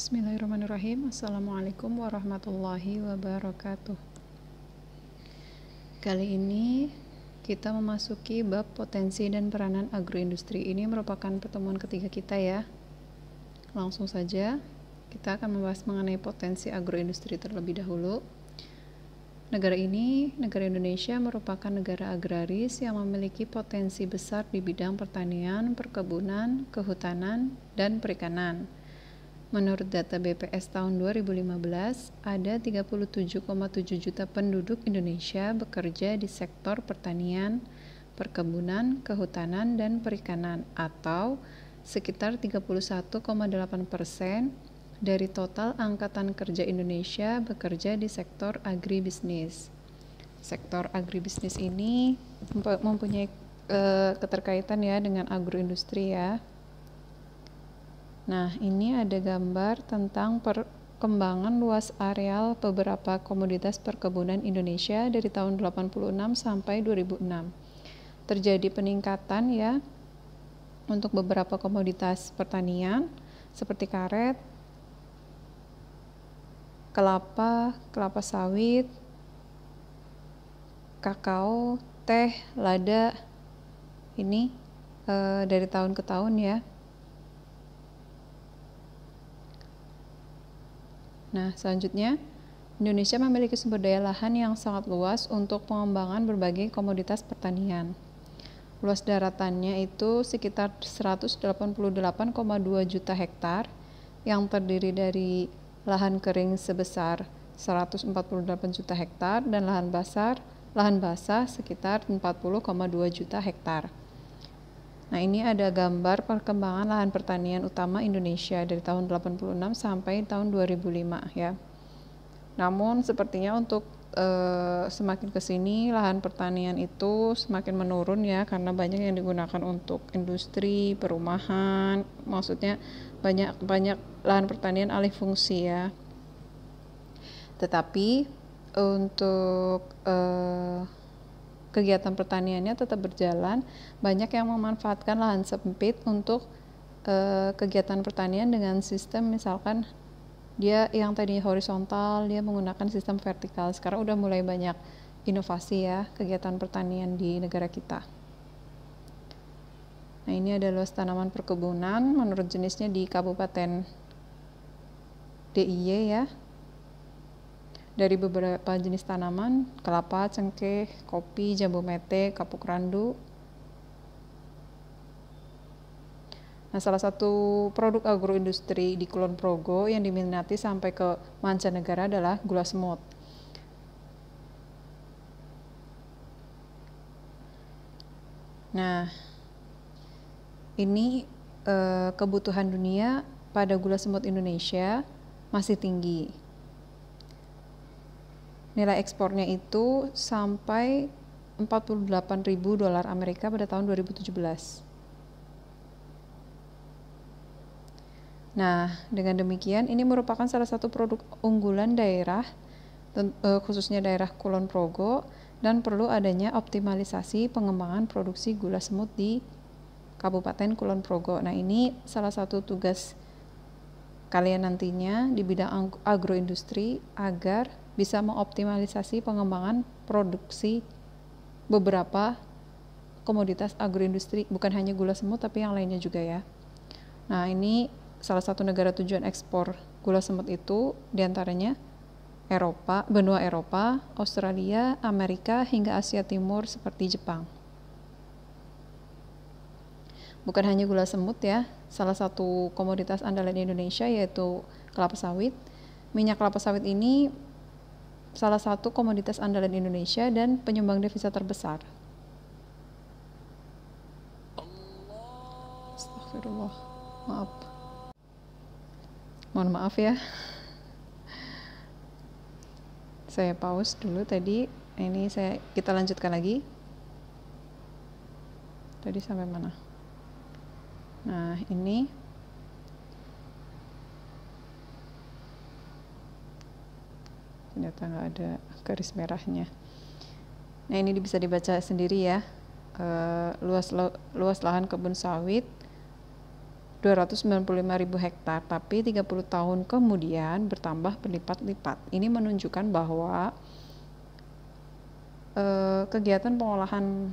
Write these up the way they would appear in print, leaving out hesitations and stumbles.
Bismillahirrahmanirrahim. Assalamualaikum warahmatullahi wabarakatuh. Kali ini kita memasuki bab potensi dan peranan agroindustri. Ini merupakan pertemuan ketiga kita ya. Langsung saja kita akan membahas mengenai potensi agroindustri terlebih dahulu. Negara Indonesia merupakan negara agraris yang memiliki potensi besar di bidang pertanian, perkebunan, kehutanan, dan perikanan. Menurut data BPS tahun 2015, ada 37,7 juta penduduk Indonesia bekerja di sektor pertanian, perkebunan, kehutanan, dan perikanan, atau sekitar 31,8% dari total angkatan kerja Indonesia bekerja di sektor agribisnis. Sektor agribisnis ini mempunyai keterkaitan ya dengan agroindustri ya. Nah, ini ada gambar tentang perkembangan luas areal beberapa komoditas perkebunan Indonesia dari tahun 86 sampai 2006. Terjadi peningkatan ya untuk beberapa komoditas pertanian seperti karet, kelapa sawit, kakao, teh, lada. Ini dari tahun ke tahun ya. Nah, selanjutnya, Indonesia memiliki sumber daya lahan yang sangat luas untuk pengembangan berbagai komoditas pertanian. Luas daratannya itu sekitar 188,2 juta hektar yang terdiri dari lahan kering sebesar 148 juta hektar dan lahan basah sekitar 40,2 juta hektar. Nah, ini ada gambar perkembangan lahan pertanian utama Indonesia dari tahun 86 sampai tahun 2005 ya. Namun sepertinya untuk semakin kesini lahan pertanian itu semakin menurun ya, karena banyak yang digunakan untuk industri, perumahan, maksudnya banyak lahan pertanian alih fungsi ya. Tetapi untuk kegiatan pertaniannya tetap berjalan. Banyak yang memanfaatkan lahan sempit untuk kegiatan pertanian dengan sistem misalkan dia yang tadinya horizontal, dia menggunakan sistem vertikal. Sekarang udah mulai banyak inovasi ya kegiatan pertanian di negara kita. Nah, ini ada luas tanaman perkebunan menurut jenisnya di Kabupaten DIY ya. Dari beberapa jenis tanaman, kelapa, cengkeh, kopi, jambu mete, kapuk randu. Nah, salah satu produk agroindustri di Kulon Progo yang diminati sampai ke mancanegara adalah gula semut. Nah, ini kebutuhan dunia pada gula semut Indonesia masih tinggi. Nilai ekspornya itu sampai 48.000 dolar Amerika pada tahun 2017. Nah, dengan demikian ini merupakan salah satu produk unggulan daerah, khususnya daerah Kulon Progo, dan perlu adanya optimalisasi pengembangan produksi gula semut di Kabupaten Kulon Progo. Nah, ini salah satu tugas kalian nantinya di bidang agroindustri agar bisa mengoptimalisasi pengembangan produksi beberapa komoditas agroindustri, bukan hanya gula semut tapi yang lainnya juga ya. Nah, ini salah satu negara tujuan ekspor gula semut itu diantaranya benua Eropa, Australia, Amerika, hingga Asia Timur seperti Jepang. Bukan hanya gula semut ya, salah satu komoditas andalan Indonesia yaitu kelapa sawit. Minyak kelapa sawit ini salah satu komoditas andalan Indonesia dan penyumbang devisa terbesar. Astagfirullah, mohon maaf ya. Saya pause dulu tadi. Ini kita lanjutkan lagi. Tadi sampai mana? Nah, ini ternyata nggak ada garis merahnya. Nah, ini bisa dibaca sendiri ya. Luas lahan kebun sawit 295.000 hektar, tapi 30 tahun kemudian bertambah berlipat-lipat. Ini menunjukkan bahwa kegiatan pengolahan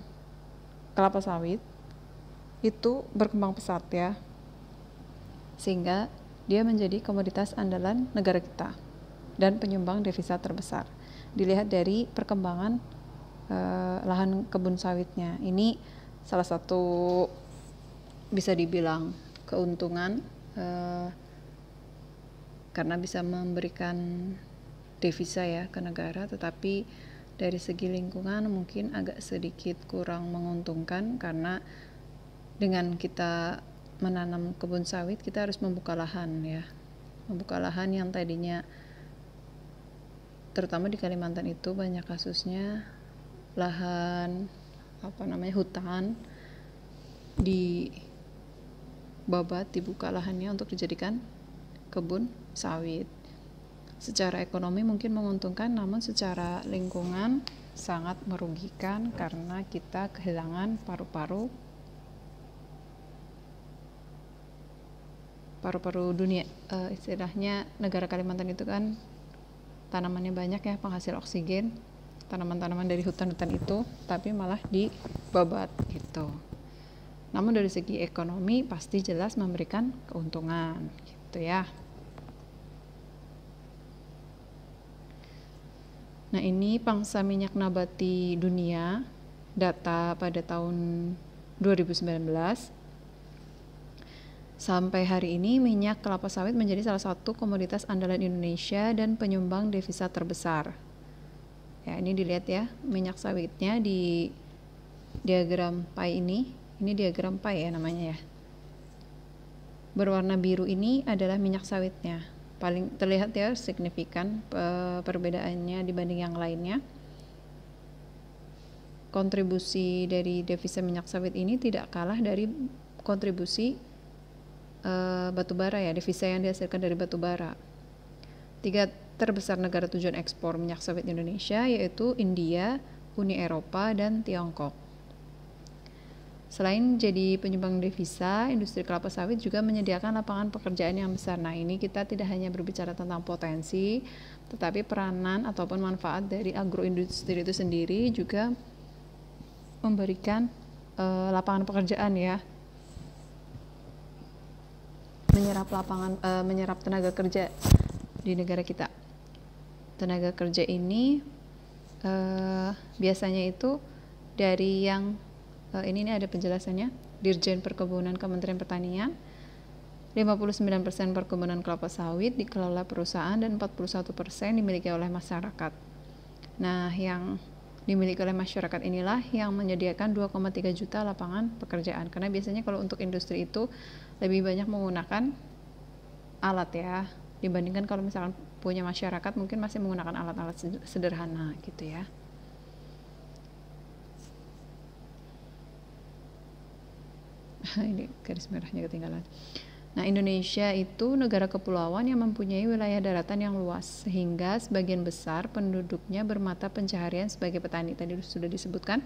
kelapa sawit itu berkembang pesat ya, sehingga dia menjadi komoditas andalan negara kita dan penyumbang devisa terbesar. Dilihat dari perkembangan lahan kebun sawitnya, ini salah satu bisa dibilang keuntungan karena bisa memberikan devisa ya ke negara, tetapi dari segi lingkungan mungkin agak sedikit kurang menguntungkan, karena dengan kita menanam kebun sawit kita harus membuka lahan ya, membuka lahan yang tadinya terutama di Kalimantan itu banyak kasusnya lahan hutan dibabat, dibuka lahannya untuk dijadikan kebun sawit. Secara ekonomi mungkin menguntungkan, namun secara lingkungan sangat merugikan karena kita kehilangan paru-paru dunia. Istilahnya negara Kalimantan itu kan tanamannya banyak ya, penghasil oksigen, tanaman-tanaman dari hutan-hutan itu, tapi malah dibabat gitu. Namun dari segi ekonomi pasti jelas memberikan keuntungan gitu ya. Nah, ini pangsa minyak nabati dunia, data pada tahun 2019. Sampai hari ini minyak kelapa sawit menjadi salah satu komoditas andalan Indonesia dan penyumbang devisa terbesar. Ya, ini dilihat ya, minyak sawitnya di diagram pie ini diagram pie ya namanya ya. Berwarna biru ini adalah minyak sawitnya. Paling terlihat ya signifikan perbedaannya dibanding yang lainnya. Kontribusi dari devisa minyak sawit ini tidak kalah dari kontribusi batu bara ya, devisa yang dihasilkan dari batu bara. 3 terbesar negara tujuan ekspor minyak sawit Indonesia yaitu India, Uni Eropa, dan Tiongkok. Selain jadi penyumbang devisa, industri kelapa sawit juga menyediakan lapangan pekerjaan yang besar. Nah, ini kita tidak hanya berbicara tentang potensi, tetapi peranan ataupun manfaat dari agroindustri itu sendiri juga memberikan lapangan pekerjaan ya, menyerap tenaga kerja di negara kita. Tenaga kerja ini biasanya itu dari yang ini ada penjelasannya, Dirjen Perkebunan Kementerian Pertanian. 59% perkebunan kelapa sawit dikelola perusahaan dan 41% dimiliki oleh masyarakat. Nah, yang dimiliki oleh masyarakat inilah yang menyediakan 2,3 juta lapangan pekerjaan. Karena biasanya kalau untuk industri itu lebih banyak menggunakan alat ya, dibandingkan kalau misalkan punya masyarakat mungkin masih menggunakan alat-alat sederhana gitu ya. Ini garis merahnya ketinggalan. Nah, Indonesia itu negara kepulauan yang mempunyai wilayah daratan yang luas, sehingga sebagian besar penduduknya bermata pencaharian sebagai petani. Tadi sudah disebutkan.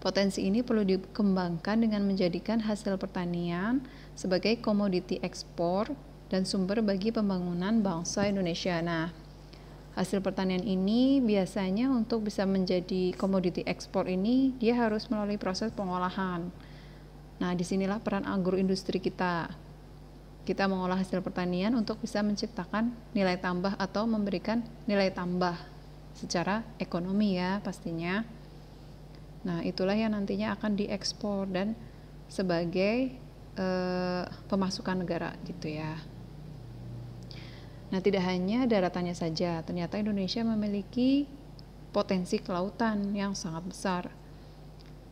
Potensi ini perlu dikembangkan dengan menjadikan hasil pertanian sebagai komoditi ekspor dan sumber bagi pembangunan bangsa Indonesia. Nah, hasil pertanian ini biasanya untuk bisa menjadi komoditi ekspor ini dia harus melalui proses pengolahan. Nah, disinilah peran agroindustri kita. Kita mengolah hasil pertanian untuk bisa menciptakan nilai tambah atau memberikan nilai tambah secara ekonomi ya pastinya. Nah, itulah yang nantinya akan diekspor dan sebagai pemasukan negara gitu ya. Nah, tidak hanya daratannya saja, ternyata Indonesia memiliki potensi kelautan yang sangat besar.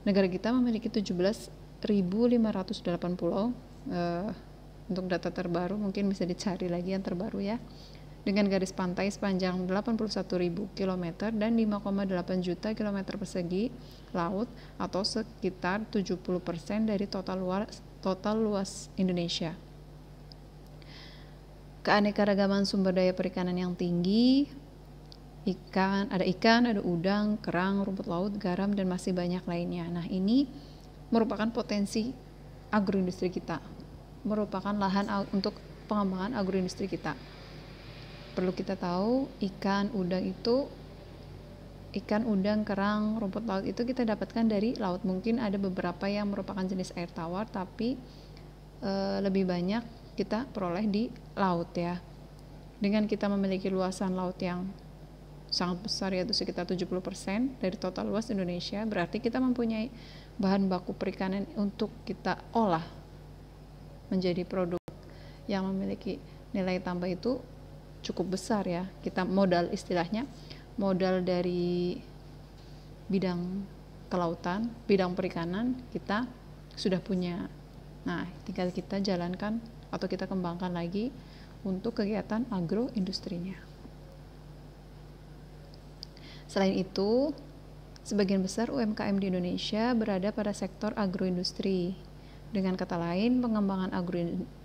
Negara kita memiliki 17.508 pulau. Untuk data terbaru mungkin bisa dicari lagi yang terbaru ya, dengan garis pantai sepanjang 81.000 km dan 5,8 juta kilometer persegi laut, atau sekitar 70% dari total luas Indonesia. Keanekaragaman sumber daya perikanan yang tinggi, ikan, ada udang, kerang, rumput laut, garam, dan masih banyak lainnya. Nah, ini merupakan potensi agroindustri kita. merupakan lahan untuk pengembangan agroindustri kita. Perlu kita tahu, ikan udang, kerang, rumput laut itu kita dapatkan dari laut. Mungkin ada beberapa yang merupakan jenis air tawar, tapi lebih banyak kita peroleh di laut ya. Dengan kita memiliki luasan laut yang sangat besar, yaitu sekitar 70% dari total luas Indonesia, berarti kita mempunyai bahan baku perikanan untuk kita olah menjadi produk yang memiliki nilai tambah itu cukup besar ya. Kita istilahnya modal dari bidang kelautan, bidang perikanan kita sudah punya. Nah, tinggal kita jalankan atau kita kembangkan lagi untuk kegiatan agroindustrinya. Selain itu, sebagian besar UMKM di Indonesia berada pada sektor agroindustri. Dengan kata lain, pengembangan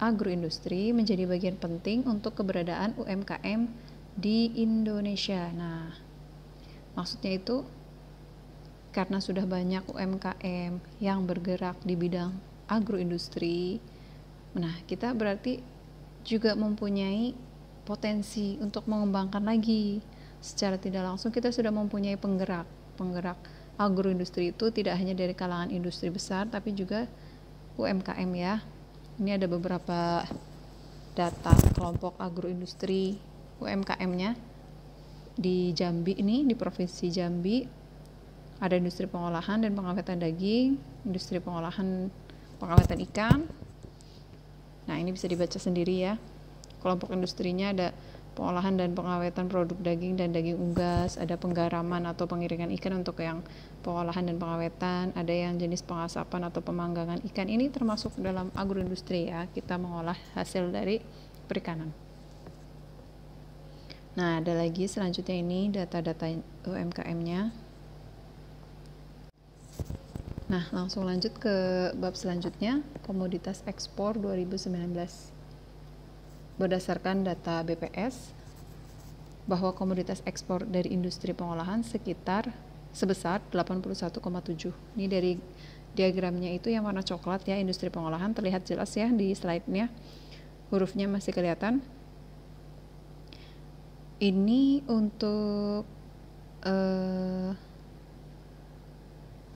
agroindustri menjadi bagian penting untuk keberadaan UMKM di Indonesia. Nah, maksudnya itu karena sudah banyak UMKM yang bergerak di bidang agroindustri, nah kita berarti juga mempunyai potensi untuk mengembangkan lagi. Secara tidak langsung kita sudah mempunyai penggerak agroindustri itu tidak hanya dari kalangan industri besar, tapi juga UMKM ya. Ini ada beberapa data kelompok agroindustri UMKM-nya di Jambi ini, di Provinsi Jambi. Ada industri pengolahan dan pengawetan daging, industri pengawetan ikan. Nah, ini bisa dibaca sendiri ya. Kelompok industrinya ada pengolahan dan pengawetan produk daging dan daging unggas, ada penggaraman atau pengiringan ikan untuk yang pengolahan dan pengawetan, ada yang jenis pengasapan atau pemanggangan ikan. Ini termasuk dalam agroindustri ya, kita mengolah hasil dari perikanan. Nah, ada lagi selanjutnya ini data-data UMKM-nya. Nah, langsung lanjut ke bab selanjutnya, komoditas ekspor 2019. Berdasarkan data BPS, bahwa komoditas ekspor dari industri pengolahan sebesar 81,7. Ini dari diagramnya itu yang warna coklat ya, industri pengolahan terlihat jelas ya di slide-nya. Hurufnya masih kelihatan. Ini untuk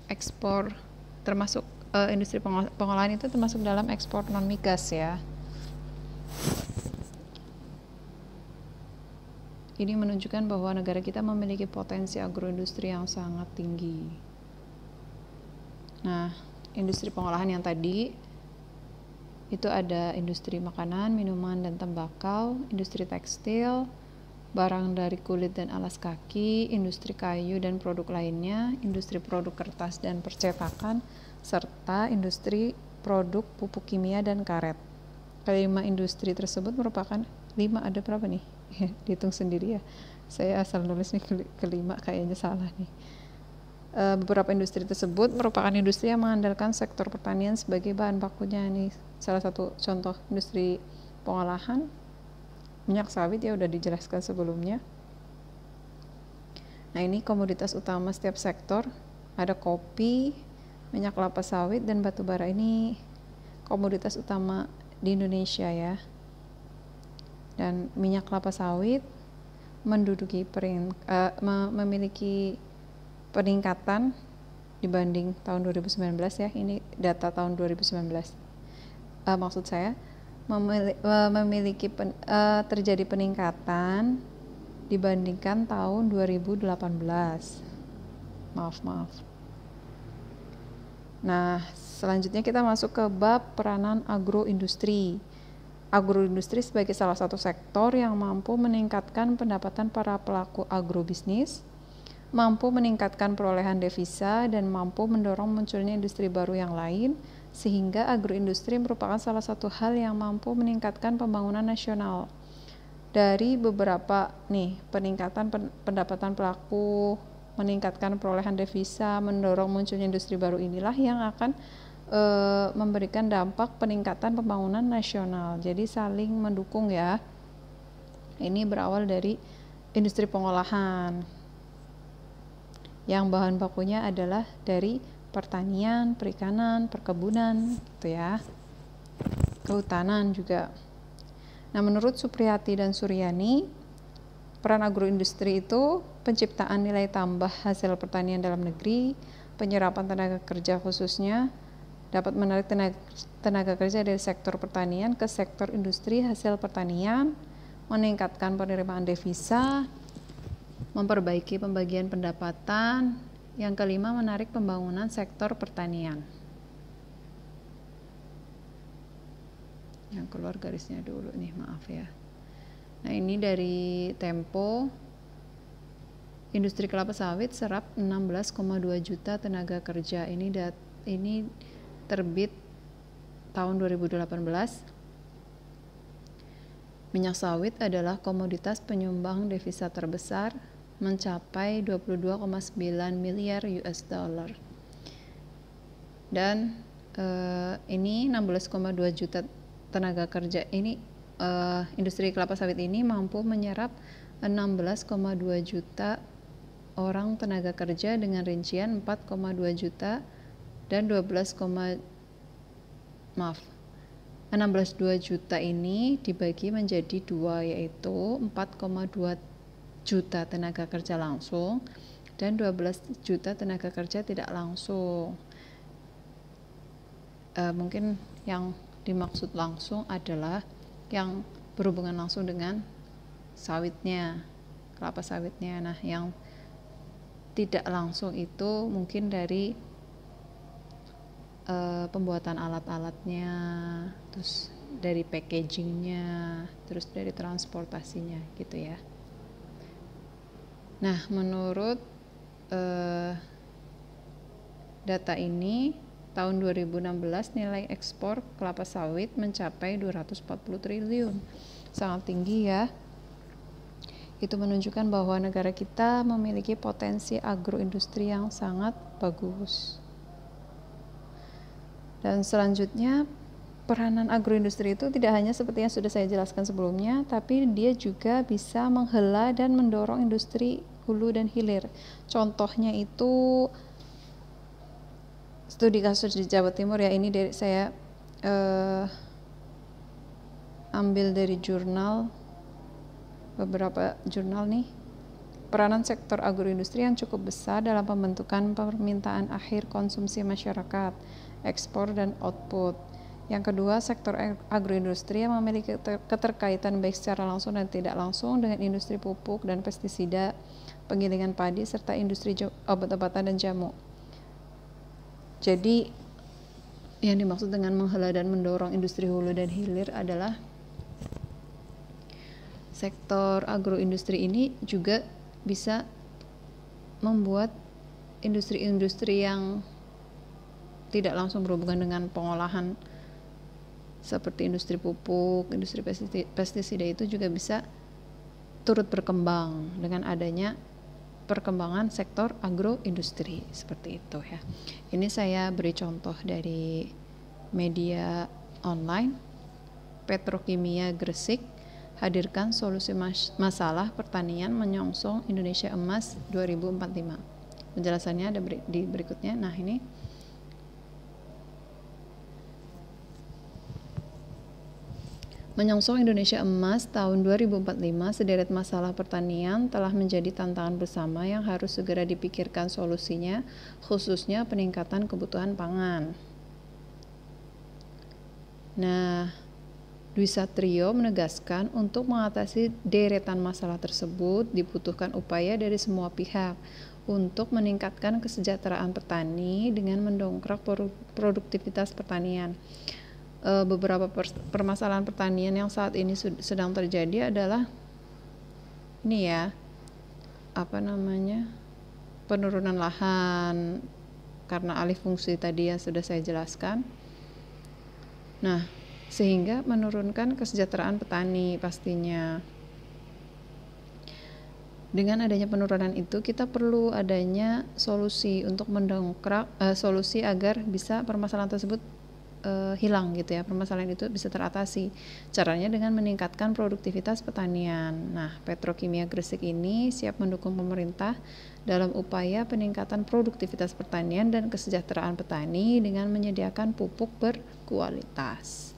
ekspor termasuk industri pengolahan itu termasuk dalam ekspor non migas ya. Ini menunjukkan bahwa negara kita memiliki potensi agroindustri yang sangat tinggi. Nah, industri pengolahan yang tadi itu ada industri makanan, minuman, dan tembakau, industri tekstil, barang dari kulit dan alas kaki, industri kayu dan produk lainnya, industri produk kertas dan percetakan, serta industri produk pupuk kimia dan karet. Kelima industri tersebut merupakan ada berapa nih? Dihitung sendiri ya. Saya asal nulis nih kelima, kayaknya salah nih. Beberapa industri tersebut merupakan industri yang mengandalkan sektor pertanian sebagai bahan bakunya. Nih salah satu contoh industri pengolahan minyak sawit ya, udah dijelaskan sebelumnya. Nah, ini komoditas utama setiap sektor. Ada kopi, minyak kelapa sawit, dan batu bara. Ini komoditas utama di Indonesia ya. Dan minyak kelapa sawit memiliki peningkatan dibanding tahun 2019 ya. Ini data tahun 2019. Maksud saya terjadi peningkatan dibandingkan tahun 2018. Maaf. Nah, selanjutnya kita masuk ke bab peranan agroindustri. Agroindustri sebagai salah satu sektor yang mampu meningkatkan pendapatan para pelaku agrobisnis, mampu meningkatkan perolehan devisa, dan mampu mendorong munculnya industri baru yang lain, sehingga agroindustri merupakan salah satu hal yang mampu meningkatkan pembangunan nasional. Dari beberapa peningkatan pendapatan pelaku, meningkatkan perolehan devisa, mendorong munculnya industri baru, inilah yang akan memberikan dampak peningkatan pembangunan nasional. Jadi saling mendukung ya. Ini berawal dari industri pengolahan yang bahan bakunya adalah dari pertanian, perikanan, perkebunan gitu ya. kehutanan juga. Nah, menurut Supriyati dan Suryani, peran agroindustri itu penciptaan nilai tambah hasil pertanian dalam negeri, penyerapan tenaga kerja khususnya, dapat menarik tenaga kerja dari sektor pertanian ke sektor industri hasil pertanian, meningkatkan penerimaan devisa, memperbaiki pembagian pendapatan. Yang kelima, menarik pembangunan sektor pertanian. Yang keluar garisnya dulu nih, maaf ya. Nah, ini dari Tempo. Industri kelapa sawit serap 16,2 juta tenaga kerja. Ini terbit tahun 2018. Minyak sawit adalah komoditas penyumbang devisa terbesar, mencapai 22,9 miliar US dollar. Dan ini 16,2 juta tenaga kerja ini, industri kelapa sawit ini mampu menyerap 16,2 juta orang tenaga kerja dengan rincian 4,2 juta dan 16,2 juta ini dibagi menjadi dua, yaitu 4,2 juta tenaga kerja langsung dan 12 juta tenaga kerja tidak langsung. Mungkin yang dimaksud langsung adalah yang berhubungan langsung dengan sawitnya, kelapa sawitnya. Nah, yang tidak langsung itu mungkin dari pembuatan alat-alatnya, terus dari packagingnya, terus dari transportasinya gitu ya. Nah, menurut data ini, tahun 2016 nilai ekspor kelapa sawit mencapai 240 triliun. Sangat tinggi ya. Itu menunjukkan bahwa negara kita memiliki potensi agroindustri yang sangat bagus. Dan selanjutnya, peranan agroindustri itu tidak hanya seperti yang sudah saya jelaskan sebelumnya, tapi dia juga bisa menghela dan mendorong industri hulu dan hilir. Contohnya itu studi kasus di Jawa Timur ya, ini dari saya ambil dari beberapa jurnal nih. Peranan sektor agroindustri yang cukup besar dalam pembentukan permintaan akhir konsumsi masyarakat, ekspor dan output. Yang kedua, sektor agroindustri yang memiliki keterkaitan baik secara langsung dan tidak langsung dengan industri pupuk dan pestisida, penggilingan padi, serta industri obat-obatan dan jamu. Jadi, yang dimaksud dengan menghela dan mendorong industri hulu dan hilir adalah sektor agroindustri ini juga bisa membuat industri-industri yang tidak langsung berhubungan dengan pengolahan seperti industri pupuk, industri pestisida itu juga bisa turut berkembang dengan adanya perkembangan sektor agroindustri seperti itu ya. Ini saya beri contoh dari media online. Petrokimia Gresik hadirkan solusi masalah pertanian menyongsong Indonesia Emas 2045. Penjelasannya ada di berikutnya. Nah, ini menyongsong Indonesia Emas tahun 2045, sederet masalah pertanian telah menjadi tantangan bersama yang harus segera dipikirkan solusinya, khususnya peningkatan kebutuhan pangan. Nah, Dwi Satrio menegaskan untuk mengatasi deretan masalah tersebut dibutuhkan upaya dari semua pihak untuk meningkatkan kesejahteraan petani dengan mendongkrak produktivitas pertanian. Beberapa permasalahan pertanian yang saat ini sedang terjadi adalah ini ya, penurunan lahan karena alih fungsi tadi yang sudah saya jelaskan. Nah, sehingga menurunkan kesejahteraan petani pastinya. Dengan adanya penurunan itu, kita perlu adanya solusi untuk mendongkrak solusi agar bisa permasalahan tersebut hilang gitu ya, permasalahan itu bisa teratasi. Caranya dengan meningkatkan produktivitas pertanian. Nah, Petrokimia Gresik ini siap mendukung pemerintah dalam upaya peningkatan produktivitas pertanian dan kesejahteraan petani dengan menyediakan pupuk berkualitas.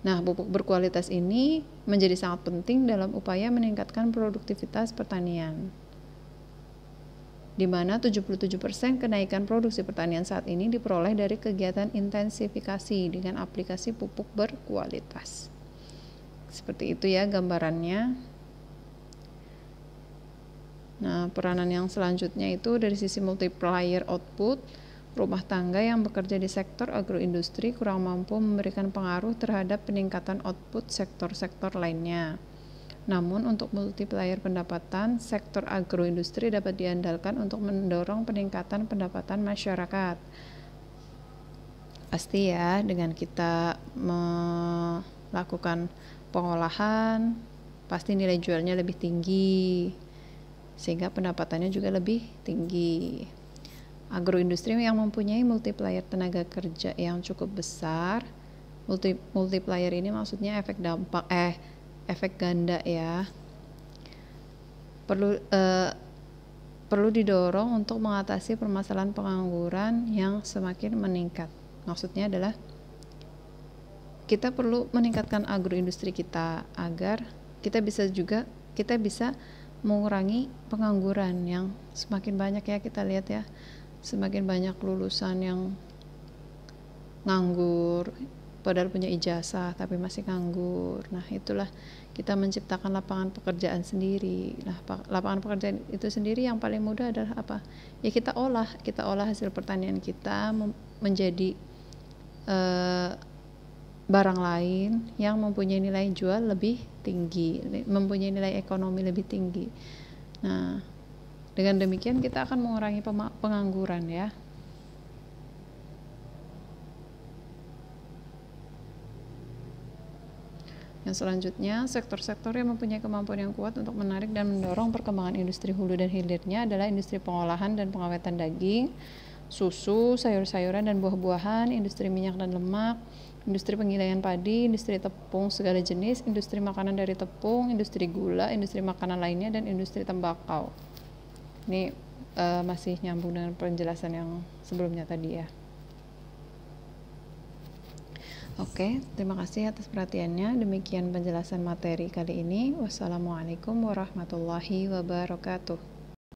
Nah, pupuk berkualitas ini menjadi sangat penting dalam upaya meningkatkan produktivitas pertanian, di mana 77% kenaikan produksi pertanian saat ini diperoleh dari kegiatan intensifikasi dengan aplikasi pupuk berkualitas. Seperti itu ya gambarannya. Nah, peranan yang selanjutnya itu dari sisi multiplier output, rumah tangga yang bekerja di sektor agroindustri kurang mampu memberikan pengaruh terhadap peningkatan output sektor-sektor lainnya. Namun untuk multiplier pendapatan, sektor agroindustri dapat diandalkan untuk mendorong peningkatan pendapatan masyarakat. Pasti ya, dengan kita melakukan pengolahan, pasti nilai jualnya lebih tinggi, sehingga pendapatannya juga lebih tinggi. Agroindustri yang mempunyai multiplier tenaga kerja yang cukup besar, multiplier ini maksudnya efek ganda ya, perlu didorong untuk mengatasi permasalahan pengangguran yang semakin meningkat. Maksudnya adalah kita perlu meningkatkan agroindustri kita agar kita bisa mengurangi pengangguran yang semakin banyak ya. Kita lihat ya, semakin banyak lulusan yang nganggur padahal punya ijazah tapi masih nganggur. Nah, itulah kita menciptakan lapangan pekerjaan sendiri. Nah, lapangan pekerjaan itu sendiri yang paling mudah adalah apa? Ya kita olah hasil pertanian kita menjadi barang lain yang mempunyai nilai jual lebih tinggi, mempunyai nilai ekonomi lebih tinggi. Nah, dengan demikian kita akan mengurangi pengangguran ya. Yang selanjutnya, sektor-sektor yang mempunyai kemampuan yang kuat untuk menarik dan mendorong perkembangan industri hulu dan hilirnya adalah industri pengolahan dan pengawetan daging, susu, sayur-sayuran dan buah-buahan, industri minyak dan lemak, industri penggilingan padi, industri tepung segala jenis, industri makanan dari tepung, industri gula, industri makanan lainnya, dan industri tembakau. Ini masih nyambung dengan penjelasan yang sebelumnya tadi ya. Oke, terima kasih atas perhatiannya. Demikian penjelasan materi kali ini. Wassalamualaikum warahmatullahi wabarakatuh.